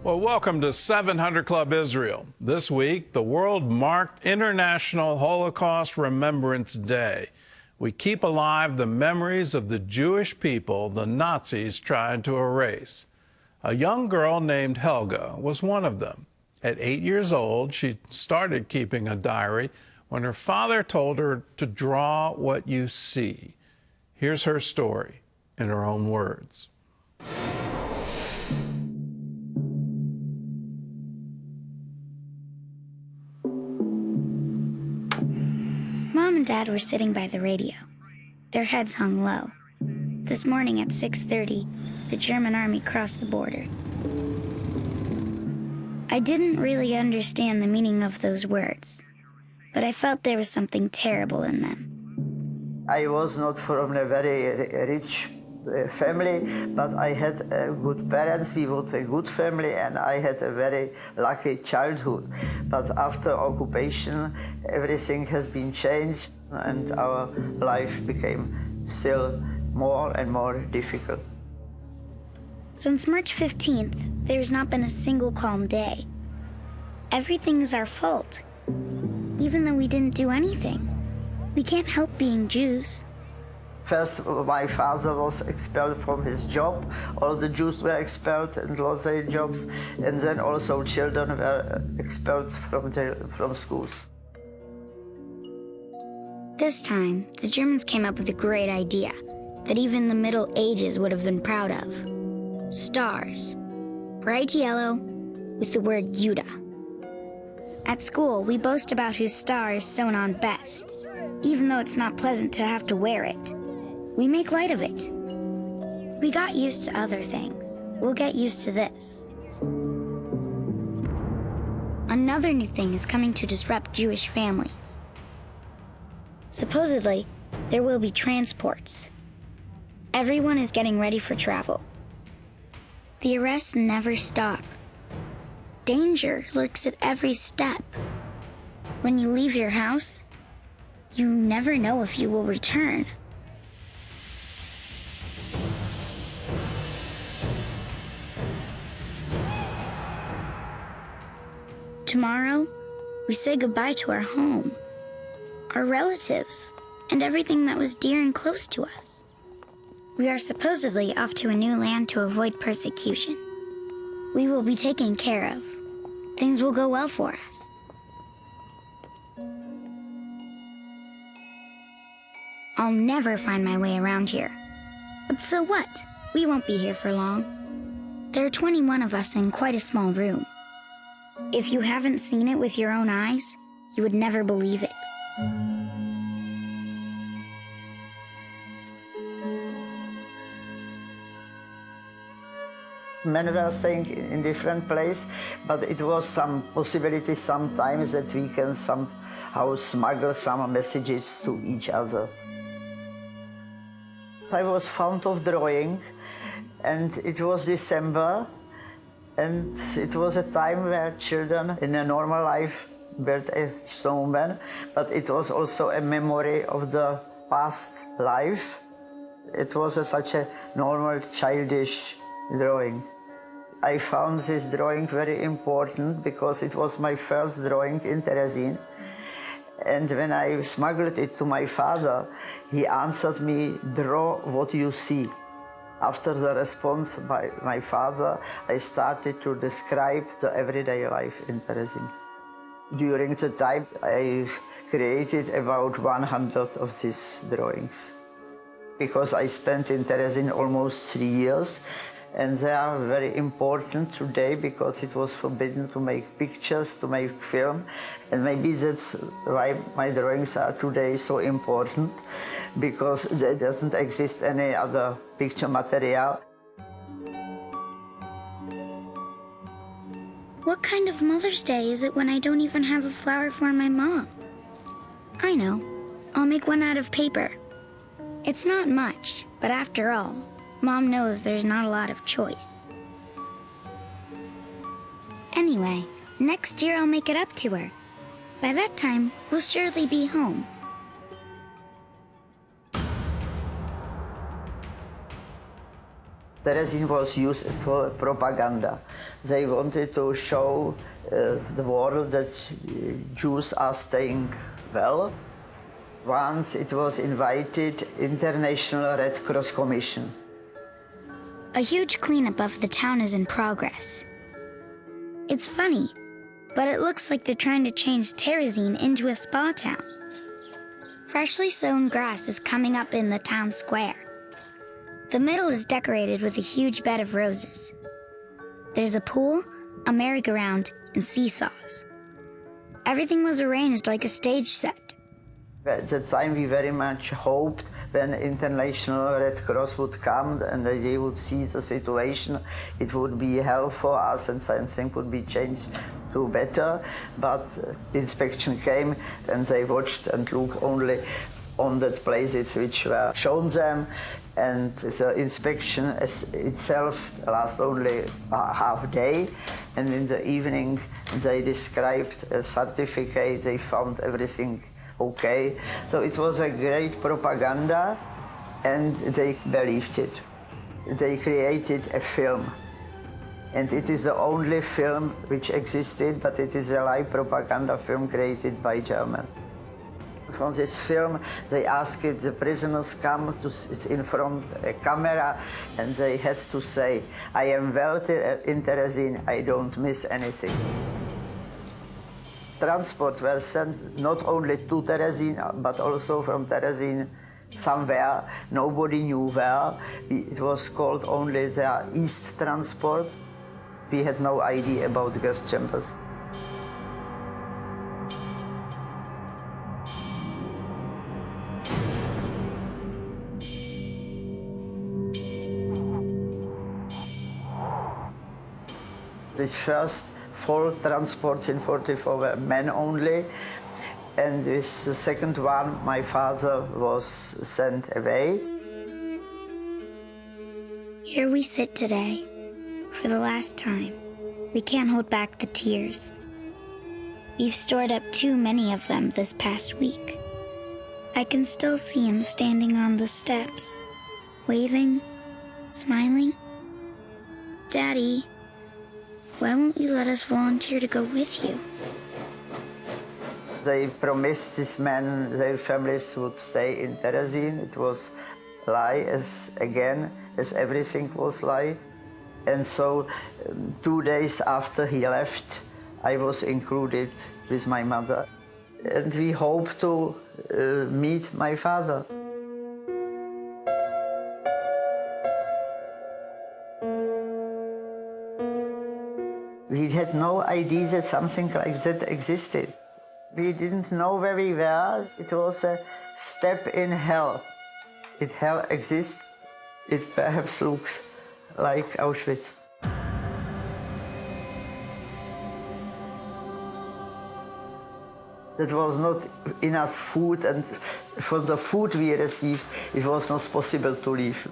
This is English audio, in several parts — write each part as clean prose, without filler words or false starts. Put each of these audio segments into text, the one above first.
Well, welcome to 700 Club Israel. This week, the world marked International Holocaust Remembrance Day. We keep alive the memories of the Jewish people the Nazis tried to erase. A young girl named Helga was one of them. At 8 years old, she started keeping a diary when her father told her to draw what you see. Here's her story in her own words. Mom and Dad were sitting by the radio. Their heads hung low. This morning at 6:30, the German army crossed the border. I didn't really understand the meaning of those words, but I felt there was something terrible in them. I was not from a very rich family, but I had good parents. We were a good family, and I had a very lucky childhood. But after occupation, everything has been changed, and our life became still more and more difficult. Since March 15th, there's not been a single calm day. Everything is our fault, even though we didn't do anything. We can't help being Jews. First, my father was expelled from his job. All the Jews were expelled and lost their jobs. And then also children were expelled from schools. This time, the Germans came up with a great idea that even the Middle Ages would have been proud of. Stars. Bright yellow with the word Judah. At school, we boast about whose star is sewn on best, even though it's not pleasant to have to wear it. We make light of it. We got used to other things. We'll get used to this. Another new thing is coming to disrupt Jewish families. Supposedly, there will be transports. Everyone is getting ready for travel. The arrests never stop. Danger lurks at every step. When you leave your house, you never know if you will return. Tomorrow, we say goodbye to our home, our relatives, and everything that was dear and close to us. We are supposedly off to a new land to avoid persecution. We will be taken care of. Things will go well for us. I'll never find my way around here. But so what? We won't be here for long. There are 21 of us in quite a small room. If you haven't seen it with your own eyes, you would never believe it. Men were staying in different places, but it was some possibility sometimes that we can somehow smuggle some messages to each other. I was fond of drawing, and it was December, and it was a time where children in a normal life built a snowman, but it was also a memory of the past life. It was such a normal, childish drawing. I found this drawing very important because it was my first drawing in Terezin. And when I smuggled it to my father, he answered me, "Draw what you see." After the response by my father, I started to describe the everyday life in Terezin. During the time, I created about 100 of these drawings. Because I spent in Terezin almost 3 years, and they are very important today because it was forbidden to make pictures, to make film. And maybe that's why my drawings are today so important, because there doesn't exist any other picture material. What kind of Mother's Day is it when I don't even have a flower for my mom? I know. I'll make one out of paper. It's not much, but after all, Mom knows there's not a lot of choice. Anyway, next year I'll make it up to her. By that time, we'll surely be home. Terezin was used for propaganda. They wanted to show the world that Jews are staying well. Once it was invited International Red Cross Commission. A huge cleanup of the town is in progress. It's funny, but it looks like they're trying to change Terezin into a spa town. Freshly sown grass is coming up in the town square. The middle is decorated with a huge bed of roses. There's a pool, a merry-go-round, and seesaws. Everything was arranged like a stage set. At the time we very much hoped when International Red Cross would come and they would see the situation, it would be help for us and something would be changed to better. But inspection came and they watched and looked only on that places which were shown them, and the inspection itself lasts only a half day, and in the evening they described a certificate, they found everything okay. So it was a great propaganda and they believed it. They created a film, and it is the only film which existed, but it is a live propaganda film created by Germans. From this film, they asked the prisoners come to in front of a camera, and they had to say, "I am well in Terezin, I don't miss anything." Transport were sent not only to Terezin, but also from Terezin somewhere, nobody knew where. It was called only the East Transport. We had no idea about gas chambers. This first 4 transports in 44 were men only, and with the second one, my father was sent away. Here we sit today, for the last time. We can't hold back the tears. We've stored up too many of them this past week. I can still see him standing on the steps, waving, smiling. Daddy, why won't you let us volunteer to go with you? They promised these men their families would stay in Terezin. It was lie as everything was lie. And so 2 days after he left, I was included with my mother. And we hope to meet my father. We had no idea that something like that existed. We didn't know very well. It was a step in hell. If hell exists, it perhaps looks like Auschwitz. There was not enough food, and for the food we received, it was not possible to live.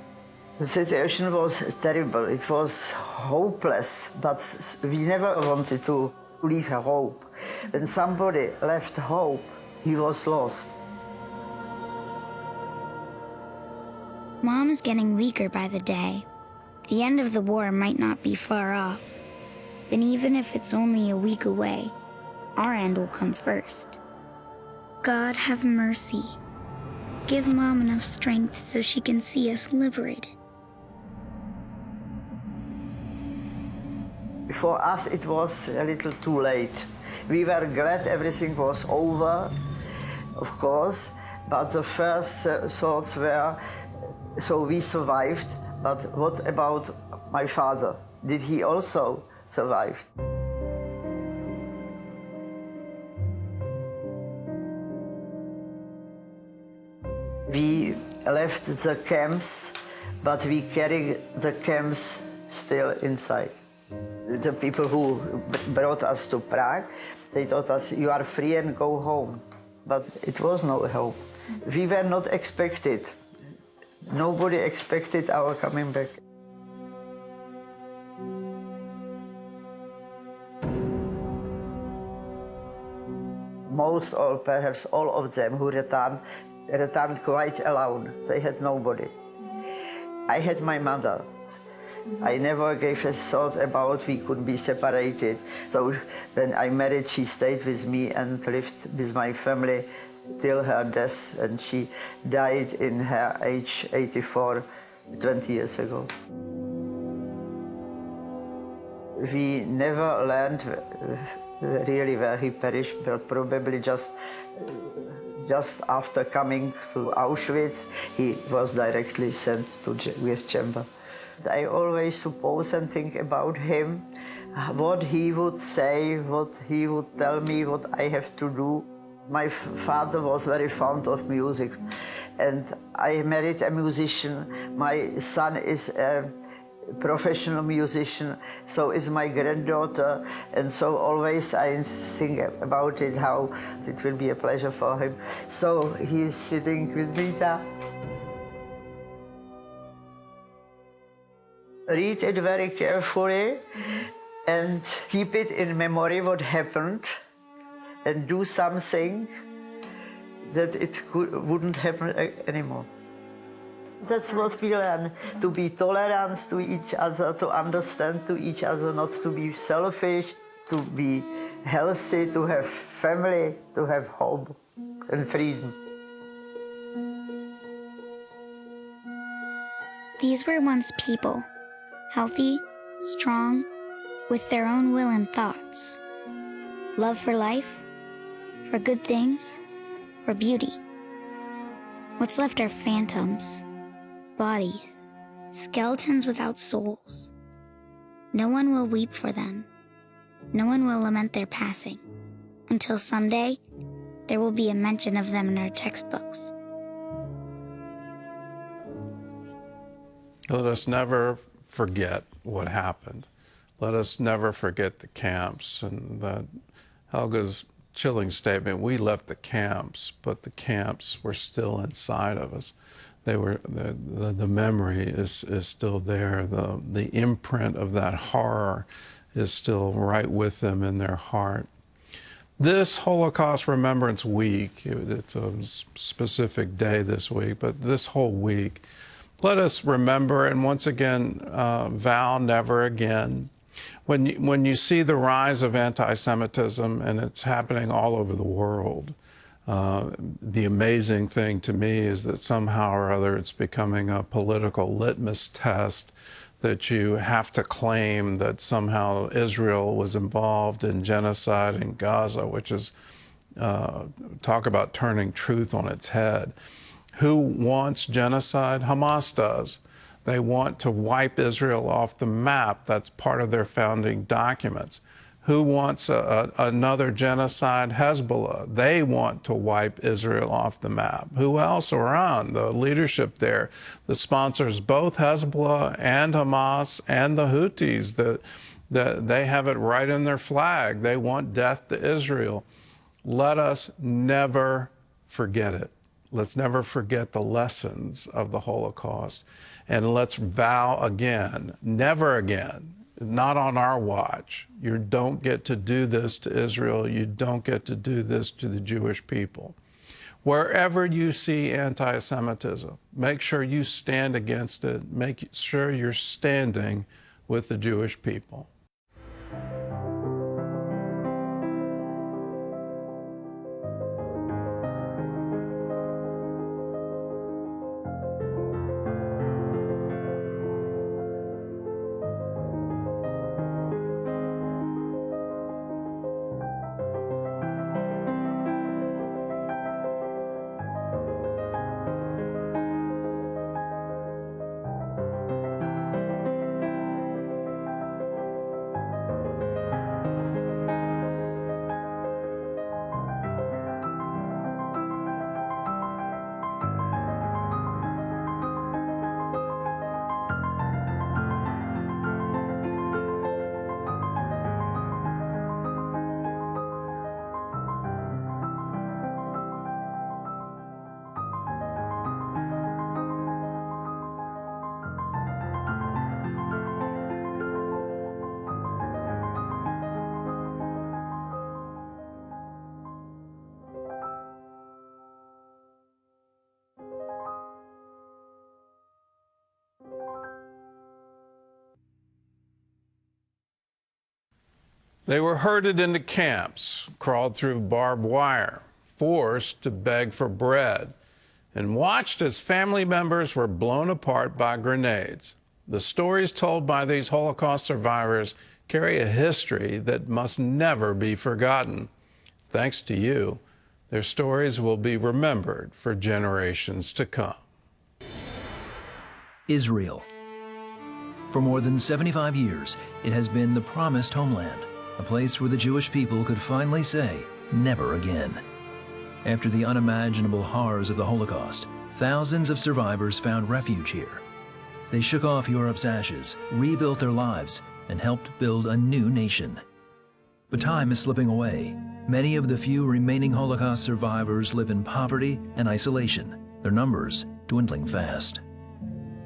The situation was terrible. It was hopeless, but we never wanted to leave hope. When somebody left hope, he was lost. Mom is getting weaker by the day. The end of the war might not be far off. But even if it's only a week away, our end will come first. God have mercy. Give Mom enough strength so she can see us liberated. For us, it was a little too late. We were glad everything was over, of course, but the first thoughts were, so we survived, but what about my father? Did he also survive? We left the camps, but we carried the camps still inside. The people who brought us to Prague, they told us, you are free and go home. But it was no hope. We were not expected. Nobody expected our coming back. Most or perhaps all of them who returned quite alone. They had nobody. I had my mother. I never gave a thought about we could be separated. So when I married, she stayed with me and lived with my family till her death, and she died in her age 84, 20 years ago. We never learned really where he perished, but probably just after coming to Auschwitz, he was directly sent to gas chamber. I always suppose and think about him, what he would say, what he would tell me, what I have to do. My father was very fond of music, and I married a musician. My son is a professional musician, so is my granddaughter, and so always I think about it, how it will be a pleasure for him. So he's sitting with me there. Read it very carefully and keep it in memory what happened, and do something that it wouldn't happen anymore. That's what we learn, to be tolerant to each other, to understand to each other, not to be selfish, to be healthy, to have family, to have hope and freedom. These were once people, healthy, strong, with their own will and thoughts. Love for life, for good things, for beauty. What's left are phantoms, bodies, skeletons without souls. No one will weep for them. No one will lament their passing, until someday there will be a mention of them in our textbooks. Let us never forget what happened. Let us never forget the camps, and Helga's chilling statement, we left the camps, but the camps were still inside of us. They were, the memory is still there. The imprint of that horror is still right with them in their heart. This Holocaust Remembrance Week, it's a specific day this week, but this whole week, let us remember and once again vow never again. When you see the rise of anti-Semitism, and it's happening all over the world, the amazing thing to me is that somehow or other it's becoming a political litmus test that you have to claim that somehow Israel was involved in genocide in Gaza, which is, talk about turning truth on its head. Who wants genocide? Hamas does. They want to wipe Israel off the map. That's part of their founding documents. Who wants another genocide? Hezbollah. They want to wipe Israel off the map. Who else? Iran, the leadership there, that sponsors both Hezbollah and Hamas and the Houthis. They have it right in their flag. They want death to Israel. Let us never forget it. Let's never forget the lessons of the Holocaust. And let's vow again, never again, not on our watch. You don't get to do this to Israel. You don't get to do this to the Jewish people. Wherever you see anti-Semitism, make sure you stand against it. Make sure you're standing with the Jewish people. They were herded into camps, crawled through barbed wire, forced to beg for bread, and watched as family members were blown apart by grenades. The stories told by these Holocaust survivors carry a history that must never be forgotten. Thanks to you, their stories will be remembered for generations to come. Israel. For more than 75 years, it has been the promised homeland, a place where the Jewish people could finally say, never again. After the unimaginable horrors of the Holocaust, thousands of survivors found refuge here. They shook off Europe's ashes, rebuilt their lives, and helped build a new nation. But time is slipping away. Many of the few remaining Holocaust survivors live in poverty and isolation, their numbers dwindling fast.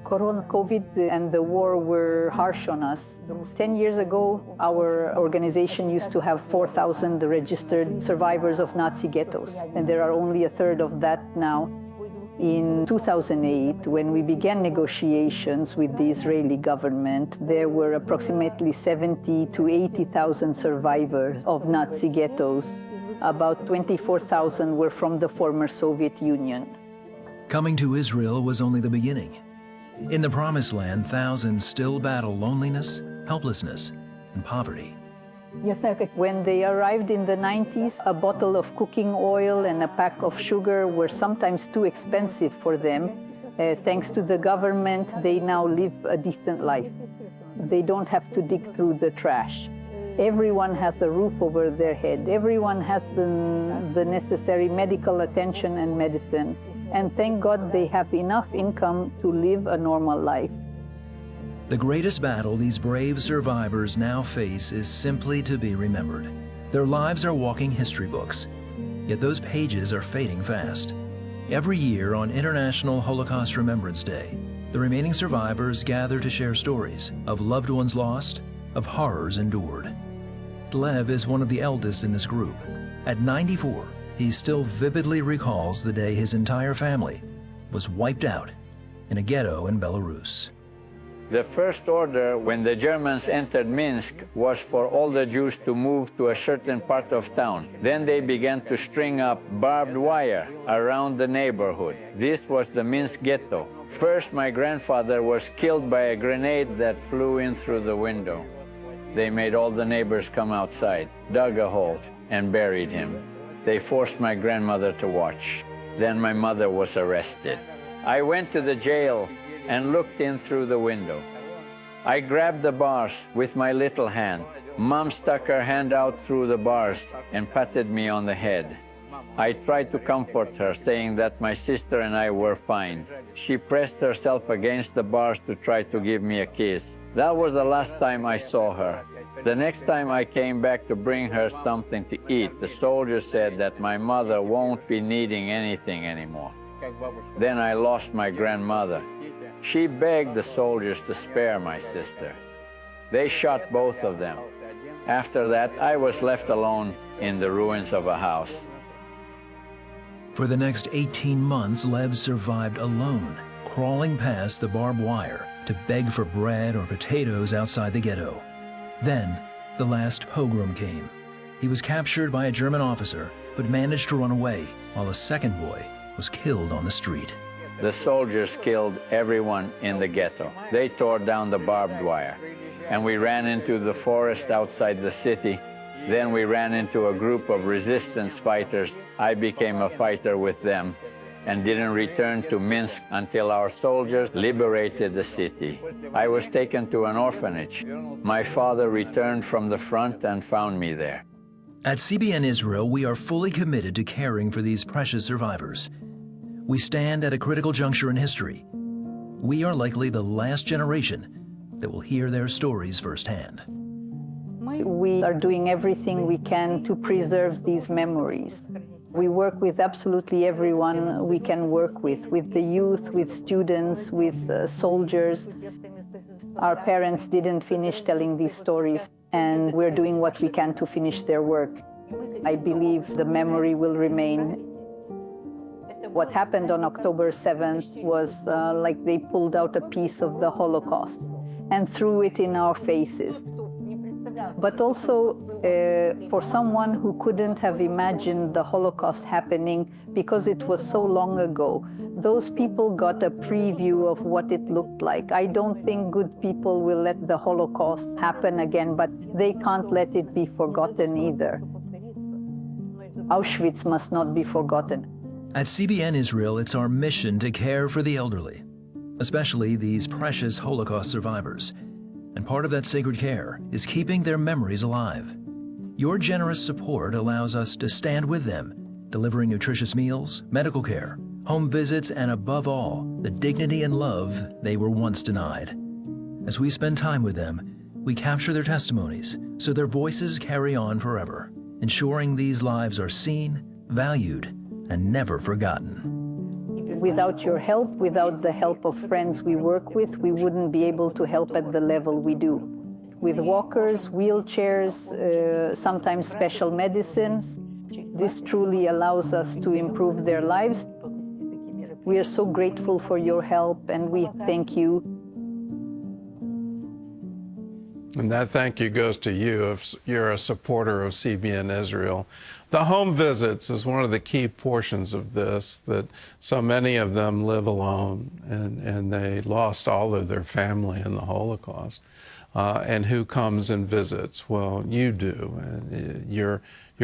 Corona, COVID, and the war were harsh on us. 10 years ago, our organization used to have 4,000 registered survivors of Nazi ghettos, and there are only a third of that now. In 2008, when we began negotiations with the Israeli government, there were approximately 70 to 80,000 survivors of Nazi ghettos. About 24,000 were from the former Soviet Union. Coming to Israel was only the beginning. In the Promised Land, thousands still battle loneliness, helplessness, and poverty. When they arrived in the 90s, a bottle of cooking oil and a pack of sugar were sometimes too expensive for them. Thanks to the government, they now live a decent life. They don't have to dig through the trash. Everyone has a roof over their head. Everyone has the necessary medical attention and medicine. And thank God they have enough income to live a normal life. The greatest battle these brave survivors now face is simply to be remembered. Their lives are walking history books, yet those pages are fading fast. Every year on International Holocaust Remembrance Day, the remaining survivors gather to share stories of loved ones lost, of horrors endured. Lev is one of the eldest in this group. At 94, he still vividly recalls the day his entire family was wiped out in a ghetto in Belarus. The first order when the Germans entered Minsk was for all the Jews to move to a certain part of town. Then they began to string up barbed wire around the neighborhood. This was the Minsk ghetto. First, my grandfather was killed by a grenade that flew in through the window. They made all the neighbors come outside, dug a hole, and buried him. They forced my grandmother to watch. Then my mother was arrested. I went to the jail and looked in through the window. I grabbed the bars with my little hand. Mom stuck her hand out through the bars and patted me on the head. I tried to comfort her, saying that my sister and I were fine. She pressed herself against the bars to try to give me a kiss. That was the last time I saw her. The next time I came back to bring her something to eat, the soldier said that my mother won't be needing anything anymore. Then I lost my grandmother. She begged the soldiers to spare my sister. They shot both of them. After that, I was left alone in the ruins of a house. For the next 18 months, Lev survived alone, crawling past the barbed wire to beg for bread or potatoes outside the ghetto. Then, the last pogrom came. He was captured by a German officer, but managed to run away, while a second boy was killed on the street. The soldiers killed everyone in the ghetto. They tore down the barbed wire, and we ran into the forest outside the city. Then we ran into a group of resistance fighters. I became a fighter with them and didn't return to Minsk until our soldiers liberated the city. I was taken to an orphanage. My father returned from the front and found me there. At CBN Israel, we are fully committed to caring for these precious survivors. We stand at a critical juncture in history. We are likely the last generation that will hear their stories firsthand. We are doing everything we can to preserve these memories. We work with absolutely everyone we can work with the youth, with students, with soldiers. Our parents didn't finish telling these stories, and we're doing what we can to finish their work. I believe the memory will remain. What happened on October 7th was like they pulled out a piece of the Holocaust and threw it in our faces. But also for someone who couldn't have imagined the Holocaust happening because it was so long ago, those people got a preview of what it looked like. I don't think good people will let the Holocaust happen again, but they can't let it be forgotten either. Auschwitz must not be forgotten. At CBN Israel, it's our mission to care for the elderly, especially these precious Holocaust survivors. And part of that sacred care is keeping their memories alive. Your generous support allows us to stand with them, delivering nutritious meals, medical care, home visits, and above all, the dignity and love they were once denied. As we spend time with them, we capture their testimonies so their voices carry on forever, ensuring these lives are seen, valued, and never forgotten. Without your help, without the help of friends we work with, we wouldn't be able to help at the level we do. With walkers, wheelchairs, sometimes special medicines, this truly allows us to improve their lives. We are so grateful for your help, and we thank you. And that thank you goes to you if you're a supporter of CBN Israel. The home visits is one of the key portions of this, that so many of them live alone and they lost all of their family in the Holocaust. And who comes and visits? Well, you do. And you're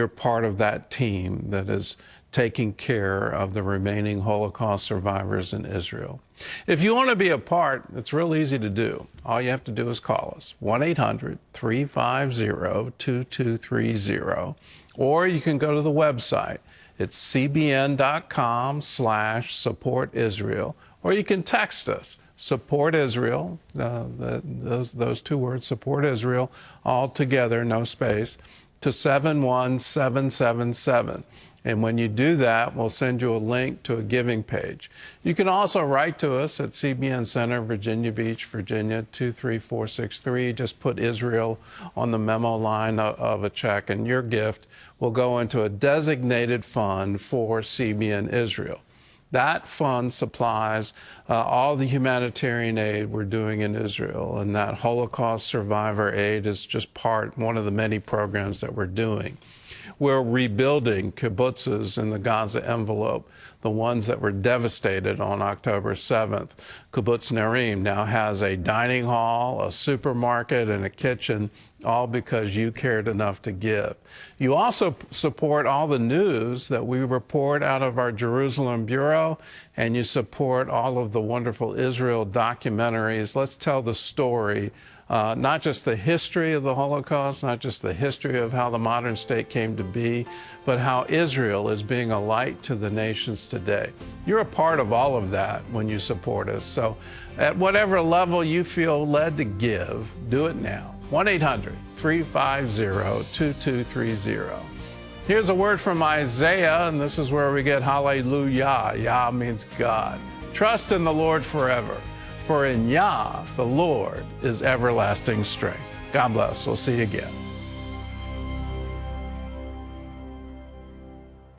part of that team that is taking care of the remaining Holocaust survivors in Israel. If you want to be a part, it's real easy to do. All you have to do is call us, 1-800-350-2230, or you can go to the website. It's cbn.com/support Israel, or you can text us, Support Israel, those two words, Support Israel, all together, no space, to 71777. And when you do that, we'll send you a link to a giving page. You can also write to us at CBN Center, Virginia Beach, Virginia, 23463. Just put Israel on the memo line of a check, and your gift will go into a designated fund for CBN Israel. That fund supplies all the humanitarian aid we're doing in Israel, and that Holocaust survivor aid is just one of the many programs that we're doing. We're rebuilding kibbutzes in the Gaza envelope, the ones that were devastated on October 7th. Kibbutz Nerim now has a dining hall, a supermarket, and a kitchen, all because you cared enough to give. You also support all the news that we report out of our Jerusalem Bureau, and you support all of the wonderful Israel documentaries. Let's tell the story. Not just the history of the Holocaust, not just the history of how the modern state came to be, but how Israel is being a light to the nations today. You're a part of all of that when you support us. So at whatever level you feel led to give, do it now. 1-800-350-2230. Here's a word from Isaiah, and this is where we get hallelujah. Yah means God. Trust in the Lord forever. For in Yah, the Lord, is everlasting strength. God bless. We'll see you again.